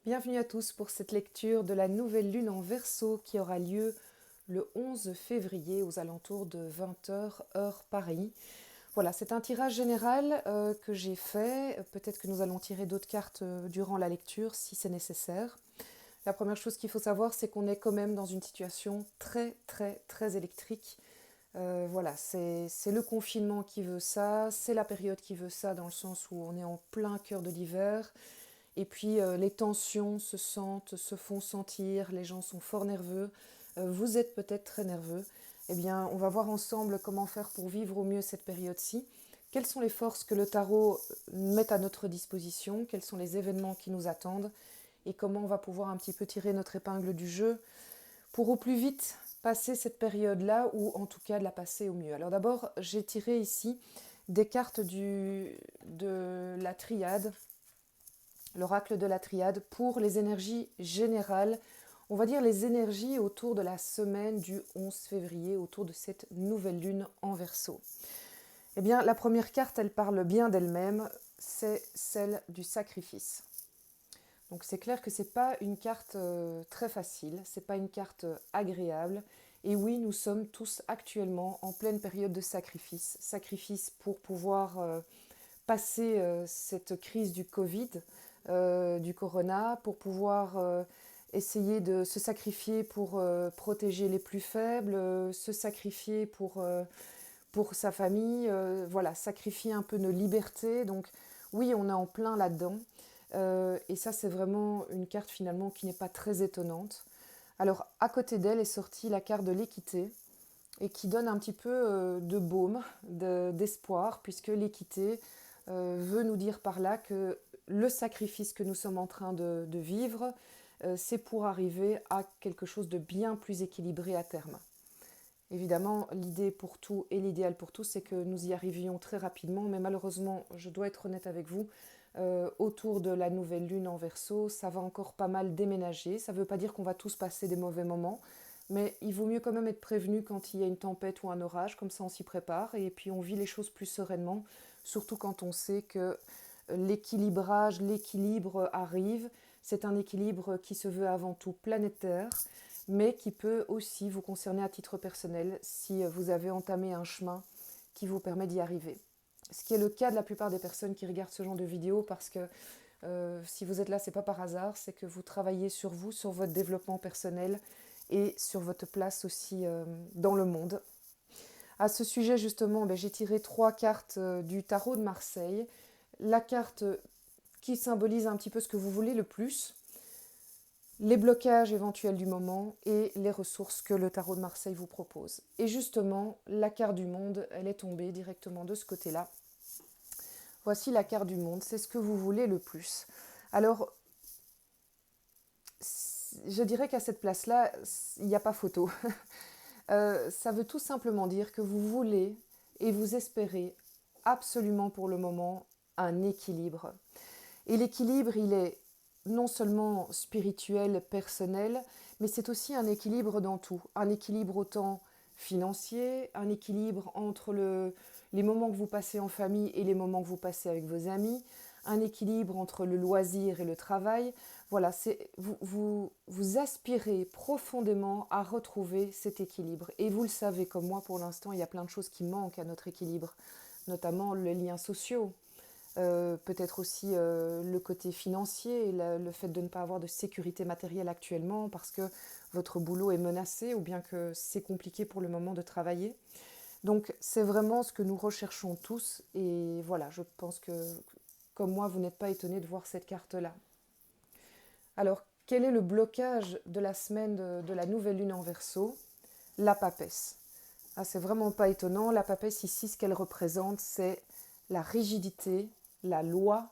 Bienvenue à tous pour cette lecture de la nouvelle lune en Verseau qui aura lieu le 11 février aux alentours de 20 heures heure Paris. Voilà, c'est un tirage général que j'ai fait. Peut-être que nous allons tirer d'autres cartes durant la lecture si c'est nécessaire. La première chose qu'il faut savoir, c'est qu'on est quand même dans une situation très électrique. Voilà, c'est le confinement qui veut ça, c'est la période qui veut ça dans le sens où on est en plein cœur de l'hiver. Et puis les tensions se font sentir, les gens sont fort nerveux, vous êtes peut-être très nerveux. Eh bien, on va voir ensemble comment faire pour vivre au mieux cette période-ci. Quelles sont les forces que le tarot met à notre disposition, quels sont les événements qui nous attendent et comment on va pouvoir un petit peu tirer notre épingle du jeu pour au plus vite passer cette période-là ou en tout cas de la passer au mieux. Alors d'abord, j'ai tiré ici des cartes de la triade, l'oracle de la triade, pour les énergies générales, on va dire les énergies autour de la semaine du 11 février, autour de cette nouvelle lune en Verseau. Eh bien, la première carte, elle parle bien d'elle-même, c'est celle du sacrifice. Donc c'est clair que c'est pas une carte très facile, c'est pas une carte agréable. Et oui, nous sommes tous actuellement en pleine période de sacrifice. Sacrifice pour pouvoir passer cette crise du Covid, du corona, pour pouvoir essayer de se sacrifier pour protéger les plus faibles, se sacrifier pour sa famille, voilà, sacrifier un peu nos libertés. Donc oui, on est en plein là-dedans. Et ça, c'est vraiment une carte finalement qui n'est pas très étonnante. Alors, à côté d'elle est sortie la carte de l'équité et qui donne un petit peu de baume, d'espoir, puisque l'équité veut nous dire par là que le sacrifice que nous sommes en train de vivre, c'est pour arriver à quelque chose de bien plus équilibré à terme. Évidemment, l'idée pour tout et l'idéal pour tout, c'est que nous y arrivions très rapidement, mais malheureusement, je dois être honnête avec vous, autour de la nouvelle lune en Verseau, ça va encore pas mal déménager. Ça ne veut pas dire qu'on va tous passer des mauvais moments, mais il vaut mieux quand même être prévenu quand il y a une tempête ou un orage, comme ça on s'y prépare, et puis on vit les choses plus sereinement, surtout quand on sait que l'équilibrage, l'équilibre arrive. C'est un équilibre qui se veut avant tout planétaire, mais qui peut aussi vous concerner à titre personnel si vous avez entamé un chemin qui vous permet d'y arriver. Ce qui est le cas de la plupart des personnes qui regardent ce genre de vidéos, parce que si vous êtes là, c'est pas par hasard, c'est que vous travaillez sur vous, sur votre développement personnel et sur votre place aussi dans le monde. À ce sujet, justement, j'ai tiré 3 cartes du tarot de Marseille. La carte qui symbolise un petit peu ce que vous voulez le plus, les blocages éventuels du moment et les ressources que le tarot de Marseille vous propose. Et justement, la carte du monde, elle est tombée directement de ce côté-là. Voici la carte du monde, c'est ce que vous voulez le plus. Alors, je dirais qu'à cette place-là, il n'y a pas photo. Ça veut tout simplement dire que vous voulez et vous espérez absolument pour le moment un équilibre. Et l'équilibre, il est non seulement spirituel, personnel, mais c'est aussi un équilibre dans tout. Un équilibre autant financier, un équilibre entre les moments que vous passez en famille et les moments que vous passez avec vos amis, un équilibre entre le loisir et le travail. Voilà, vous aspirez profondément à retrouver cet équilibre. Et vous le savez comme moi, pour l'instant, il y a plein de choses qui manquent à notre équilibre, notamment les liens sociaux. Peut-être aussi le côté financier, le fait de ne pas avoir de sécurité matérielle actuellement parce que votre boulot est menacé ou bien que c'est compliqué pour le moment de travailler. Donc c'est vraiment ce que nous recherchons tous et voilà, je pense que comme moi, vous n'êtes pas étonné de voir cette carte-là. Alors, quel est le blocage de la semaine de la nouvelle lune en Verseau? La papesse. Ah, c'est vraiment pas étonnant. La papesse ici, ce qu'elle représente, c'est la rigidité, la loi,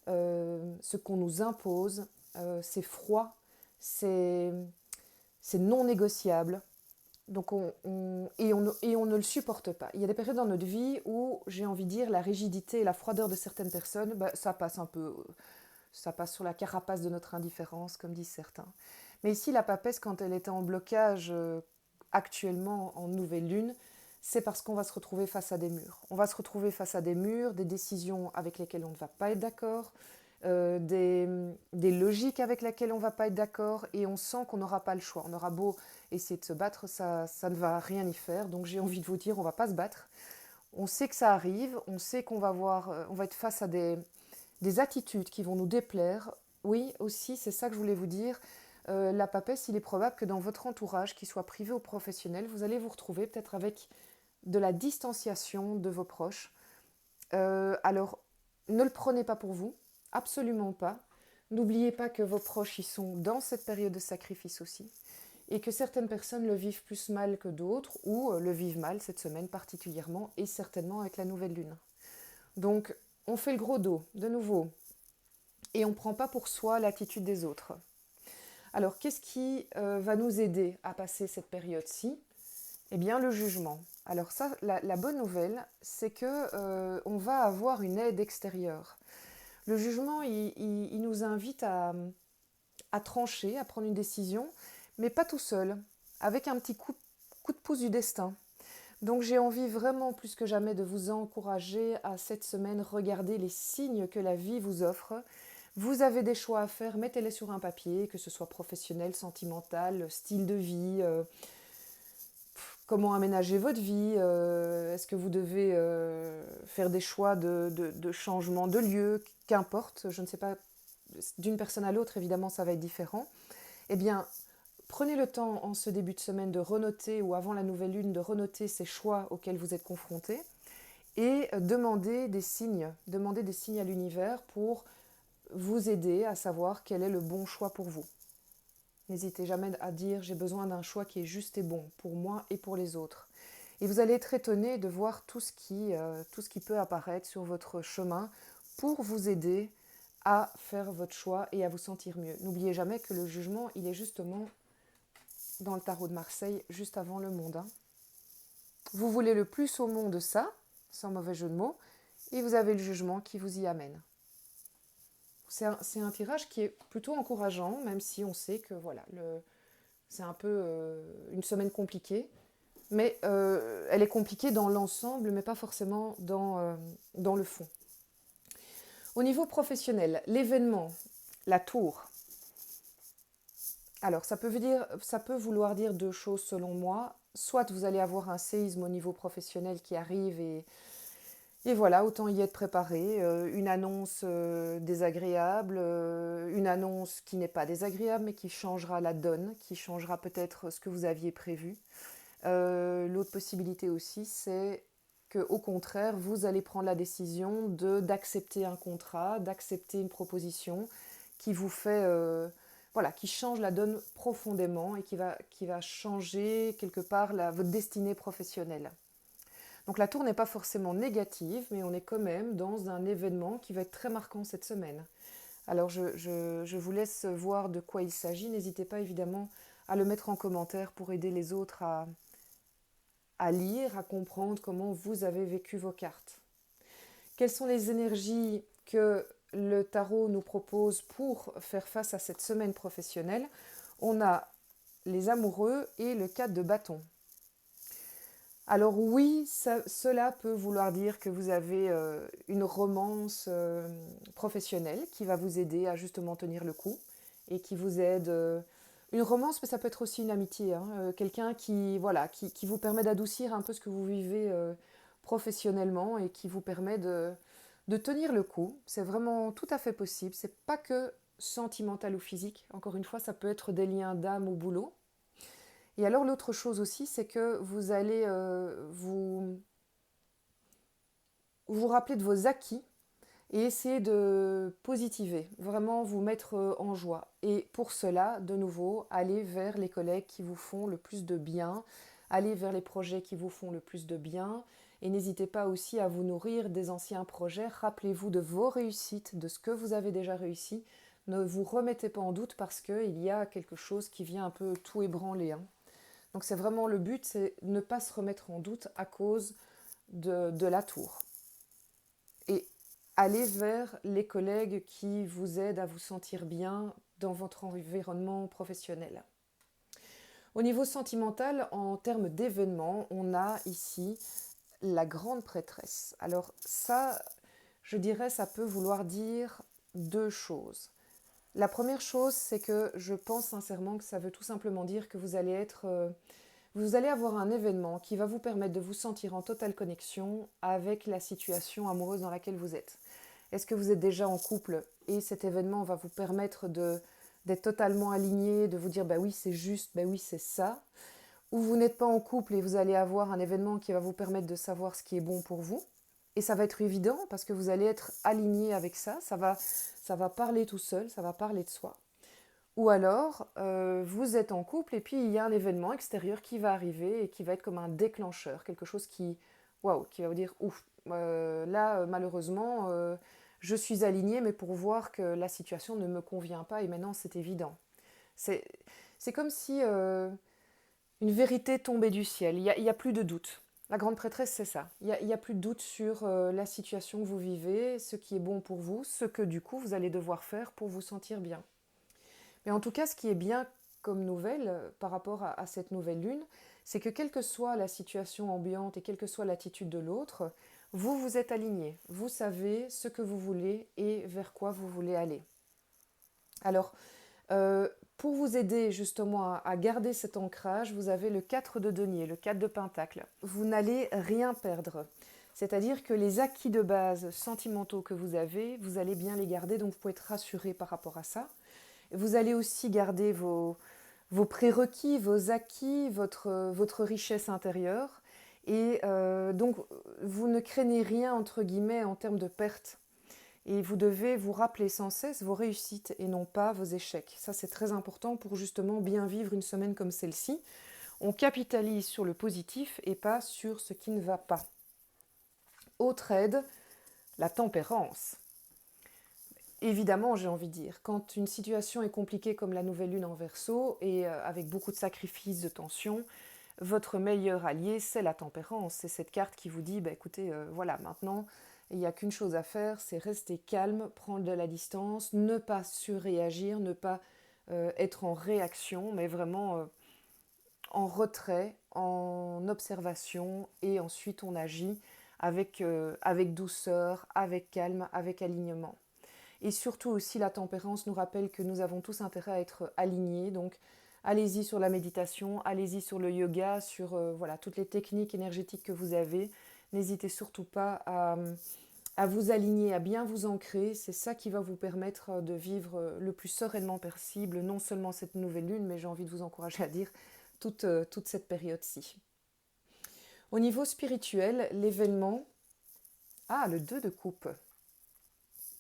ce qu'on nous impose, c'est froid, c'est non négociable. Donc et on ne le supporte pas. Il y a des périodes dans notre vie où, j'ai envie de dire, la rigidité et la froideur de certaines personnes, ça passe un peu, ça passe sur la carapace de notre indifférence, comme disent certains. Mais ici, la papesse, quand elle était en blocage actuellement en nouvelle lune, c'est parce qu'on va se retrouver face à des murs. On va se retrouver face à des murs, des décisions avec lesquelles on ne va pas être d'accord, des logiques avec lesquelles on ne va pas être d'accord et on sent qu'on n'aura pas le choix. On aura beau essayer de se battre, ça ne va rien y faire. Donc j'ai envie de vous dire, on ne va pas se battre. On sait que ça arrive, on sait qu'on va on va être face à des attitudes qui vont nous déplaire. Oui, aussi, c'est ça que je voulais vous dire. La papesse, il est probable que dans votre entourage, qu'il soit privé ou professionnel, vous allez vous retrouver peut-être avec de la distanciation de vos proches. Alors, ne le prenez pas pour vous, absolument pas. N'oubliez pas que vos proches y sont dans cette période de sacrifice aussi, et que certaines personnes le vivent plus mal que d'autres, ou le vivent mal cette semaine particulièrement, et certainement avec la nouvelle lune. Donc, on fait le gros dos, de nouveau, et on ne prend pas pour soi l'attitude des autres. Alors, qu'est-ce qui va nous aider à passer cette période-ci? Eh bien, le jugement. Alors ça, la bonne nouvelle, c'est que on va avoir une aide extérieure. Le jugement, il nous invite à trancher, à prendre une décision, mais pas tout seul, avec un petit coup de pouce du destin. Donc j'ai envie vraiment plus que jamais de vous encourager à cette semaine regarder les signes que la vie vous offre. Vous avez des choix à faire, mettez-les sur un papier, que ce soit professionnel, sentimental, style de vie, comment aménager votre vie, est-ce que vous devez faire des choix de changement de lieu, qu'importe, je ne sais pas, d'une personne à l'autre évidemment ça va être différent. Eh bien, prenez le temps en ce début de semaine de renoter ou avant la nouvelle lune de renoter ces choix auxquels vous êtes confrontés et demandez des signes à l'univers pour vous aider à savoir quel est le bon choix pour vous. N'hésitez jamais à dire j'ai besoin d'un choix qui est juste et bon pour moi et pour les autres. Et vous allez être étonné de voir tout ce qui peut apparaître sur votre chemin pour vous aider à faire votre choix et à vous sentir mieux. N'oubliez jamais que le jugement, il est justement dans le tarot de Marseille, juste avant le monde. Vous voulez le plus au monde ça, sans mauvais jeu de mots, et vous avez le jugement qui vous y amène. C'est un tirage qui est plutôt encourageant, même si on sait que voilà, c'est un peu une semaine compliquée. Mais elle est compliquée dans l'ensemble, mais pas forcément dans le fond. Au niveau professionnel, l'événement, la tour. Alors, ça peut vouloir dire deux choses selon moi. Soit vous allez avoir un séisme au niveau professionnel qui arrive et voilà, autant y être préparé. Une annonce désagréable, une annonce qui n'est pas désagréable mais qui changera la donne, qui changera peut-être ce que vous aviez prévu. L'autre possibilité aussi, c'est qu'au contraire, vous allez prendre la décision d'accepter un contrat, d'accepter une proposition qui vous fait, voilà, qui change la donne profondément et qui va changer quelque part votre destinée professionnelle. Donc la tour n'est pas forcément négative, mais on est quand même dans un événement qui va être très marquant cette semaine. Alors je vous laisse voir de quoi il s'agit. N'hésitez pas évidemment à le mettre en commentaire pour aider les autres à lire, à comprendre comment vous avez vécu vos cartes. Quelles sont les énergies que le tarot nous propose pour faire face à cette semaine professionnelle? On a les amoureux et le 4 de bâton. Alors oui, cela peut vouloir dire que vous avez une romance professionnelle qui va vous aider à justement tenir le coup et qui vous aide. Une romance, mais ça peut être aussi une amitié. Quelqu'un qui, voilà, qui vous permet d'adoucir un peu ce que vous vivez professionnellement et qui vous permet de tenir le coup. C'est vraiment tout à fait possible. C'est pas que sentimental ou physique. Encore une fois, ça peut être des liens d'âme au boulot. Et alors l'autre chose aussi, c'est que vous allez vous rappeler de vos acquis et essayer de positiver, vraiment vous mettre en joie. Et pour cela, de nouveau, allez vers les collègues qui vous font le plus de bien, allez vers les projets qui vous font le plus de bien, et n'hésitez pas aussi à vous nourrir des anciens projets. Rappelez-vous de vos réussites, de ce que vous avez déjà réussi. Ne vous remettez pas en doute parce qu'il y a quelque chose qui vient un peu tout ébranler. Donc c'est vraiment le but, c'est ne pas se remettre en doute à cause de la tour. Et aller vers les collègues qui vous aident à vous sentir bien dans votre environnement professionnel. Au niveau sentimental, en termes d'événements, on a ici la grande prêtresse. Alors ça, je dirais, ça peut vouloir dire deux choses. La première chose, c'est que je pense sincèrement que ça veut tout simplement dire que vous allez avoir un événement qui va vous permettre de vous sentir en totale connexion avec la situation amoureuse dans laquelle vous êtes. Est-ce que vous êtes déjà en couple et cet événement va vous permettre d'être totalement aligné, de vous dire bah oui c'est juste, bah oui c'est ça, ou vous n'êtes pas en couple et vous allez avoir un événement qui va vous permettre de savoir ce qui est bon pour vous. Et ça va être évident parce que vous allez être aligné avec ça, ça va parler tout seul, ça va parler de soi. Ou alors, vous êtes en couple et puis il y a un événement extérieur qui va arriver et qui va être comme un déclencheur, quelque chose waouh, qui va vous dire, ouf, là, malheureusement, je suis alignée, mais pour voir que la situation ne me convient pas et maintenant c'est évident. C'est, c'est comme si une vérité tombait du ciel, il y a plus de doute. La grande prêtresse, c'est ça. Il y a plus de doute sur la situation que vous vivez, ce qui est bon pour vous, ce que du coup vous allez devoir faire pour vous sentir bien. Mais en tout cas, ce qui est bien comme nouvelle par rapport à cette nouvelle lune, c'est que quelle que soit la situation ambiante et quelle que soit l'attitude de l'autre, vous vous êtes aligné. Vous savez ce que vous voulez et vers quoi vous voulez aller. Alors, pour vous aider justement à garder cet ancrage, vous avez le 4 de denier, le 4 de pentacle. Vous n'allez rien perdre. C'est-à-dire que les acquis de base sentimentaux que vous avez, vous allez bien les garder, donc vous pouvez être rassuré par rapport à ça. Vous allez aussi garder vos prérequis, vos acquis, votre richesse intérieure. Et donc, vous ne craignez rien, entre guillemets, en termes de perte. Et vous devez vous rappeler sans cesse vos réussites et non pas vos échecs. Ça, c'est très important pour justement bien vivre une semaine comme celle-ci. On capitalise sur le positif et pas sur ce qui ne va pas. Autre aide, la tempérance. Évidemment, j'ai envie de dire, quand une situation est compliquée comme la nouvelle lune en Verseau et avec beaucoup de sacrifices, de tensions, votre meilleur allié, c'est la tempérance. C'est cette carte qui vous dit, bah, écoutez, voilà, maintenant, il n'y a qu'une chose à faire, c'est rester calme, prendre de la distance, ne pas surréagir, ne pas être en réaction, mais vraiment en retrait, en observation, et ensuite on agit avec douceur, avec calme, avec alignement. Et surtout aussi, la tempérance nous rappelle que nous avons tous intérêt à être alignés. Donc, allez-y sur la méditation, allez-y sur le yoga, sur voilà, toutes les techniques énergétiques que vous avez. N'hésitez surtout pas à vous aligner, à bien vous ancrer. C'est ça qui va vous permettre de vivre le plus sereinement possible, non seulement cette nouvelle lune, mais j'ai envie de vous encourager à dire toute cette période-ci. Au niveau spirituel, l'événement... Ah, le 2 de coupe.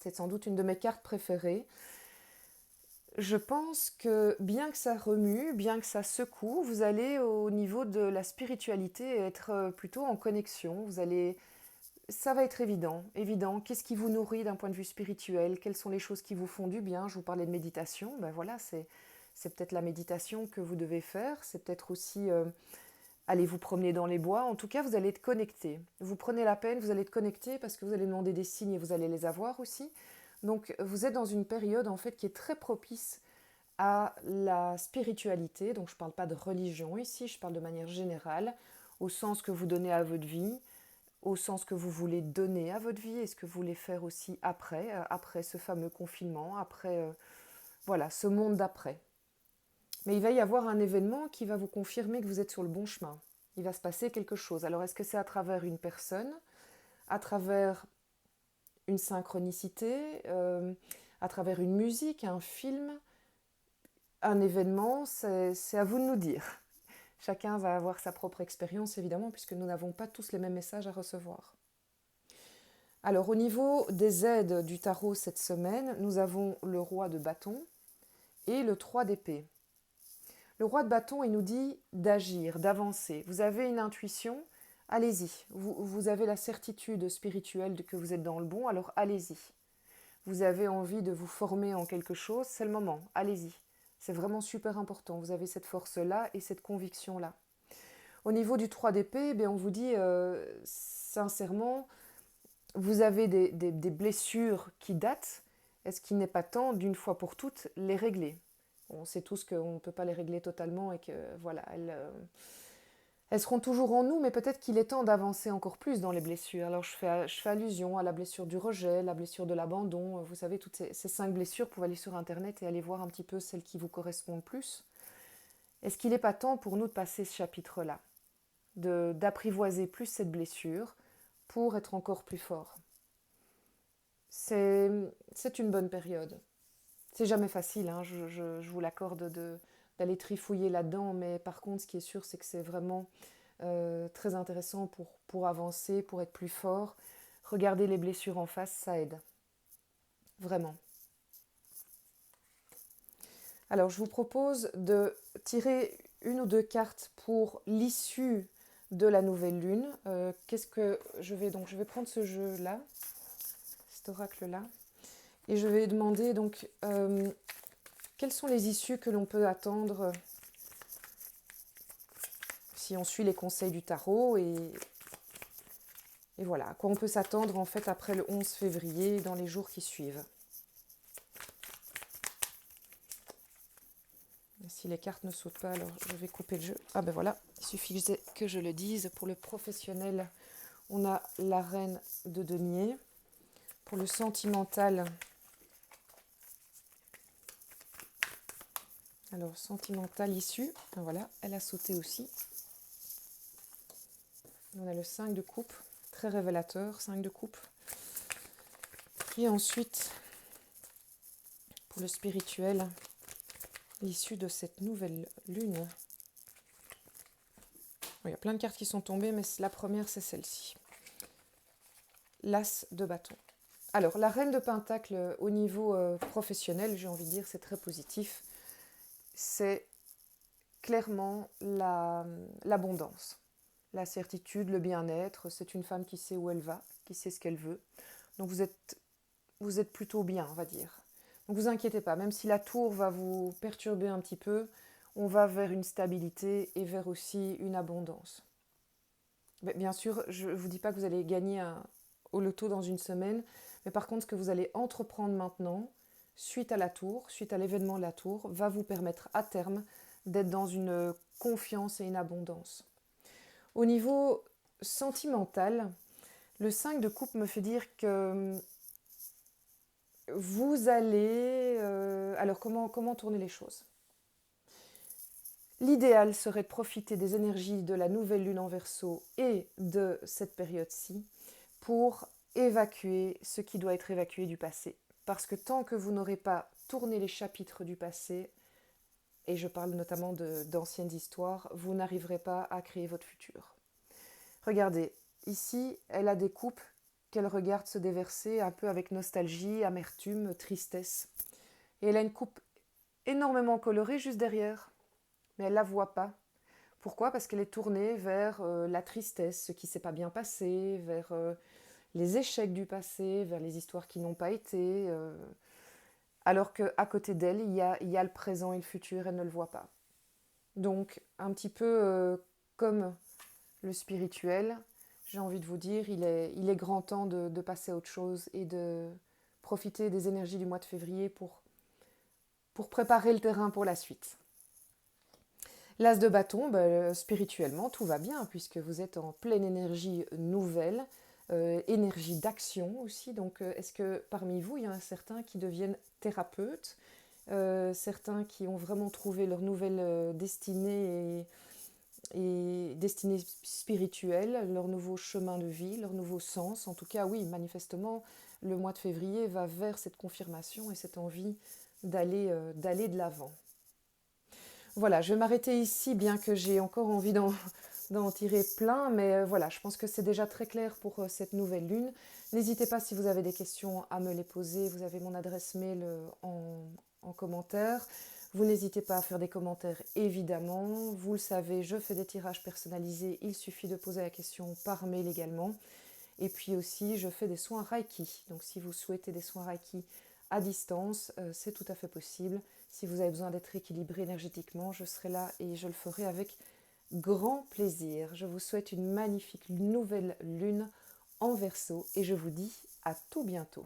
C'est sans doute une de mes cartes préférées. Je pense que bien que ça remue, bien que ça secoue, vous allez au niveau de la spiritualité être plutôt en connexion. Ça va être évident. Qu'est-ce qui vous nourrit d'un point de vue spirituel? Quelles sont les choses qui vous font du bien? Je vous parlais de méditation. Ben voilà, c'est peut-être la méditation que vous devez faire. C'est peut-être aussi aller vous promener dans les bois. En tout cas, vous allez être connecté. Vous prenez la peine, vous allez être connecté parce que vous allez demander des signes et vous allez les avoir aussi. Donc, vous êtes dans une période en fait qui est très propice à la spiritualité. Donc, je ne parle pas de religion ici, je parle de manière générale, au sens que vous donnez à votre vie, au sens que vous voulez donner à votre vie et ce que vous voulez faire aussi après ce fameux confinement, après voilà, ce monde d'après. Mais il va y avoir un événement qui va vous confirmer que vous êtes sur le bon chemin. Il va se passer quelque chose. Alors, est-ce que c'est à travers une personne, à travers une synchronicité, à travers une musique, un film, un événement? C'est à vous de nous dire. Chacun va avoir sa propre expérience, évidemment, puisque nous n'avons pas tous les mêmes messages à recevoir. Alors, au niveau des aides du tarot cette semaine, nous avons le roi de bâton et le 3 d'épée. Le roi de bâton, il nous dit d'agir, d'avancer. Vous avez une intuition, allez-y. Vous avez la certitude spirituelle que vous êtes dans le bon, alors allez-y. Vous avez envie de vous former en quelque chose, c'est le moment, allez-y. C'est vraiment super important, vous avez cette force-là et cette conviction-là. Au niveau du 3 d'épée, on vous dit sincèrement, vous avez des blessures qui datent. Est-ce qu'il n'est pas temps, d'une fois pour toutes, les régler? On sait tous qu'on ne peut pas les régler totalement et que voilà, Elles seront toujours en nous, mais peut-être qu'il est temps d'avancer encore plus dans les blessures. Alors je fais allusion à la blessure du rejet, la blessure de l'abandon. Vous savez, toutes ces 5 blessures, vous pouvez aller sur Internet et aller voir un petit peu celles qui vous correspondent le plus. Est-ce qu'il n'est pas temps pour nous de passer ce chapitre-là, d'apprivoiser plus cette blessure pour être encore plus fort? C'est une bonne période. C'est jamais facile, hein, je vous l'accorde, d'aller trifouiller là-dedans, mais par contre, ce qui est sûr, c'est que c'est vraiment très intéressant pour avancer, pour être plus fort. Regarder les blessures en face, ça aide. Vraiment. Alors, je vous propose de tirer une ou deux cartes pour l'issue de la nouvelle lune. Qu'est-ce que je vais donc je vais prendre ce jeu-là, cet oracle-là, et je vais demander donc quelles sont les issues que l'on peut attendre si on suit les conseils du tarot et voilà, à quoi on peut s'attendre en fait après le 11 février dans les jours qui suivent. Si les cartes ne sautent pas, alors je vais couper le jeu. Ah ben voilà, il suffit que je le dise. Pour le professionnel, on a la reine de denier. Pour le sentimental, alors sentimental issue, voilà, elle a sauté aussi. On a le 5 de coupe, très révélateur, 5 de coupe. Et ensuite, pour le spirituel, l'issue de cette nouvelle lune. Il y a plein de cartes qui sont tombées, mais la première, c'est celle-ci. L'As de bâton. Alors, la reine de pentacle, au niveau professionnel, j'ai envie de dire, c'est très positif. C'est clairement l'abondance, la certitude, le bien-être. C'est une femme qui sait où elle va, qui sait ce qu'elle veut. Donc, vous êtes plutôt bien, on va dire. Donc, vous inquiétez pas, même si la tour va vous perturber un petit peu, on va vers une stabilité et vers aussi une abondance. Mais bien sûr, je ne vous dis pas que vous allez gagner au loto dans une semaine, mais par contre, ce que vous allez entreprendre maintenant, suite à la tour, suite à l'événement de la tour, va vous permettre à terme d'être dans une confiance et une abondance. Au niveau sentimental, le 5 de coupe me fait dire que vous allez... alors comment tourner les choses? L'idéal serait de profiter des énergies de la nouvelle lune en Verseau et de cette période-ci pour évacuer ce qui doit être évacué du passé. Parce que tant que vous n'aurez pas tourné les chapitres du passé, et je parle notamment d'anciennes histoires, vous n'arriverez pas à créer votre futur. Regardez, ici, elle a des coupes qu'elle regarde se déverser un peu avec nostalgie, amertume, tristesse. Et elle a une coupe énormément colorée juste derrière, mais elle ne la voit pas. Pourquoi? Parce qu'elle est tournée vers la tristesse, ce qui ne s'est pas bien passé, vers les échecs du passé, vers les histoires qui n'ont pas été, alors qu'à côté d'elle, il y a le présent et le futur, elle ne le voit pas. Donc, un petit peu comme le spirituel, j'ai envie de vous dire, il est grand temps de passer à autre chose et de profiter des énergies du mois de février pour préparer le terrain pour la suite. L'As de bâton, spirituellement, tout va bien puisque vous êtes en pleine énergie nouvelle, énergie d'action aussi. Donc, est-ce que parmi vous, il y en a certains qui deviennent thérapeutes, certains qui ont vraiment trouvé leur nouvelle destinée et destinée spirituelle, leur nouveau chemin de vie, leur nouveau sens? En tout cas, oui, manifestement, le mois de février va vers cette confirmation et cette envie d'aller de l'avant. Voilà, je vais m'arrêter ici, bien que j'ai encore envie d'en tirer plein, mais voilà, je pense que c'est déjà très clair pour cette nouvelle lune. N'hésitez pas si vous avez des questions à me les poser, vous avez mon adresse mail en commentaire. Vous n'hésitez pas à faire des commentaires, évidemment. Vous le savez, je fais des tirages personnalisés, il suffit de poser la question par mail également. Et puis aussi, je fais des soins Reiki. Donc si vous souhaitez des soins Reiki à distance, c'est tout à fait possible. Si vous avez besoin d'être équilibré énergétiquement, je serai là et je le ferai avec grand plaisir. Je vous souhaite une magnifique nouvelle lune en Verseau et je vous dis à tout bientôt.